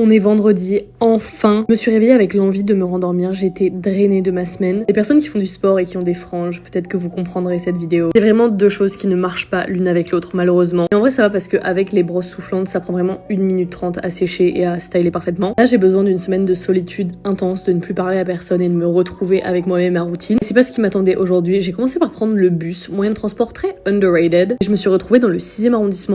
On est vendredi, enfin. Je me suis réveillée avec l'envie de me rendormir, j'étais drainée de ma semaine. Les personnes qui font du sport et qui ont des franges, peut-être que vous comprendrez cette vidéo. C'est vraiment deux choses qui ne marchent pas l'une avec l'autre, malheureusement. Et en vrai, ça va parce qu'avec les brosses soufflantes, ça prend vraiment 1 minute 30 à sécher et à styler parfaitement. Là, j'ai besoin d'une semaine de solitude intense, de ne plus parler à personne et de me retrouver avec moi-même et ma routine. C'est pas ce qui m'attendait aujourd'hui. J'ai commencé par prendre le bus, moyen de transport très underrated. Et je me suis retrouvée dans le 6e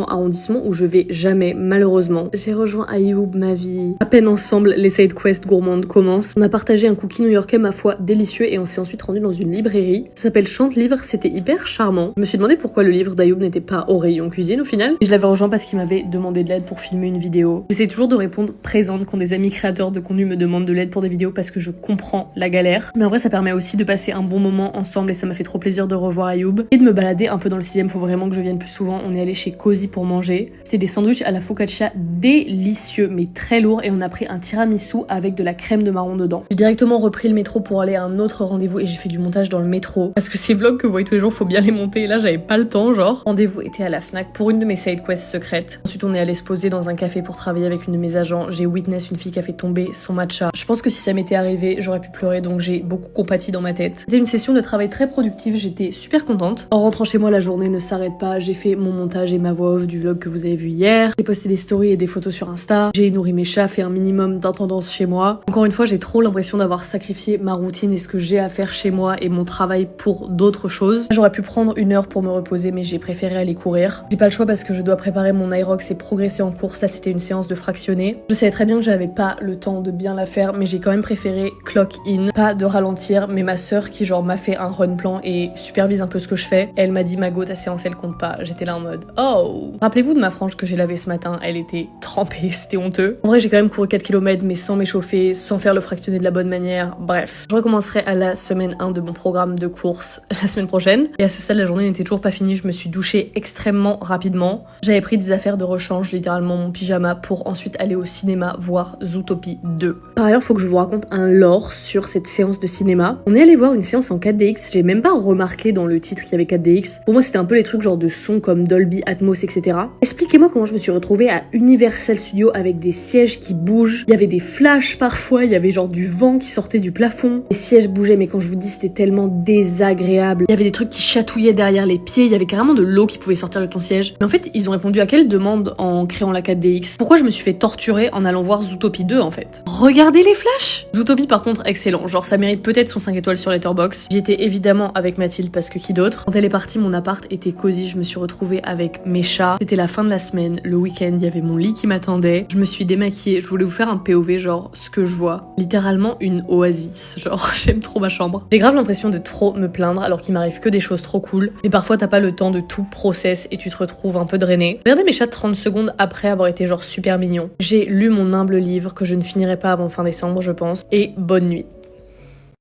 arrondissement où je vais jamais, malheureusement. J'ai rejoint Ayoub, ma vie. À peine ensemble, les side quests gourmandes commencent. On a partagé un cookie new-yorkais, ma foi, délicieux, et on s'est ensuite rendu dans une librairie. Ça s'appelle Chante Livre, c'était hyper charmant. Je me suis demandé pourquoi le livre d'Ayoub n'était pas au rayon cuisine au final. Et je l'avais rejoint parce qu'il m'avait demandé de l'aide pour filmer une vidéo. J'essaie toujours de répondre présente quand des amis créateurs de contenu me demandent de l'aide pour des vidéos parce que je comprends la galère. Mais en vrai, ça permet aussi de passer un bon moment ensemble et ça m'a fait trop plaisir de revoir Ayoub et de me balader un peu dans le 6e. Faut vraiment que je vienne plus souvent. On est allé chez Cozy pour manger. C'était des sandwichs à la focaccia délicieux mais très lourds et on a pris un tiramisu avec de la crème de marron dedans. J'ai directement repris le métro pour aller à un autre rendez-vous et j'ai fait du montage dans le métro parce que ces vlogs que vous voyez tous les jours, faut bien les monter et là j'avais pas le temps genre. Rendez-vous était à la Fnac pour une de mes side quests secrètes. Ensuite on est allé se poser dans un café pour travailler avec une de mes agents. J'ai witness une fille qui a fait tomber son matcha. Je pense que si ça m'était arrivé, j'aurais pu pleurer donc j'ai beaucoup compati dans ma tête. C'était une session de travail très productive, j'étais super contente. En rentrant chez moi, la journée ne s'arrête pas. J'ai fait mon montage et ma voix off du vlog que vous avez vu hier. J'ai posté des stories et des photos sur Insta. J'ai nourri mes chats, fait un minimum d'intendance chez moi. Encore une fois, j'ai trop l'impression d'avoir sacrifié ma routine et ce que j'ai à faire chez moi et mon travail pour d'autres choses. J'aurais pu prendre 1 heure pour me reposer, mais j'ai préféré aller courir. J'ai pas le choix parce que je dois préparer mon Irox et progresser en course. Là, c'était une séance de fractionné. Je savais très bien que j'avais pas le temps de bien la faire, mais j'ai quand même préféré clock in, pas de ralentir. Mais ma sœur qui genre m'a fait un run plan et supervise un peu ce que je fais, elle m'a dit Mago, ta séance elle compte pas. J'étais là en mode oh. Rappelez-vous de ma frange que j'ai lavée ce matin, elle était trempée, c'était honteux. En vrai, j'ai quand même couru 4 km mais sans m'échauffer, sans faire le fractionné de la bonne manière. Bref, je recommencerai à la semaine 1 de mon programme de course la semaine prochaine. Et à ce stade, la journée n'était toujours pas finie, je me suis douchée extrêmement rapidement. J'avais pris des affaires de rechange, littéralement mon pyjama, pour ensuite aller au cinéma voir Zootopie 2. Par ailleurs, faut que je vous raconte un lore sur cette séance de cinéma. On est allé voir une séance en 4DX, j'ai même pas remarqué dans le titre qu'il y avait 4DX. Pour moi, c'était un peu les trucs genre de son comme Dolby Atmos, etc. Expliquez-moi comment je me suis retrouvée à Universal Studios avec des sièges qui bougent. Il y avait des flashs parfois, il y avait genre du vent qui sortait du plafond. Les sièges bougeaient, mais quand je vous dis, c'était tellement désagréable. Il y avait des trucs qui chatouillaient derrière les pieds, il y avait carrément de l'eau qui pouvait sortir de ton siège. Mais en fait, ils ont répondu à quelle demande en créant la 4DX? Pourquoi je me suis fait torturer en allant voir Zootopie 2 en fait? Regardez les flashs! Zootopie par contre, excellent. Genre ça mérite peut-être son 5 étoiles sur Letterboxd. J'y étais évidemment avec Mathilde parce que qui d'autre? Quand elle est partie, mon appart était cosy, je me suis retrouvée avec mes chats. C'était la fin de la semaine, le week-end, il y avait mon lit qui m'attendait. Je me suis démaquillée, je voulais vous faire un POV genre ce que je vois. Littéralement une oasis, genre j'aime trop ma chambre. J'ai grave l'impression de trop me plaindre alors qu'il m'arrive que des choses trop cool. Mais parfois t'as pas le temps de tout process et tu te retrouves un peu drainé. Regardez mes chats 30 secondes après avoir été genre super mignons. J'ai lu mon humble livre que je ne finirai pas avant fin décembre je pense. Et bonne nuit.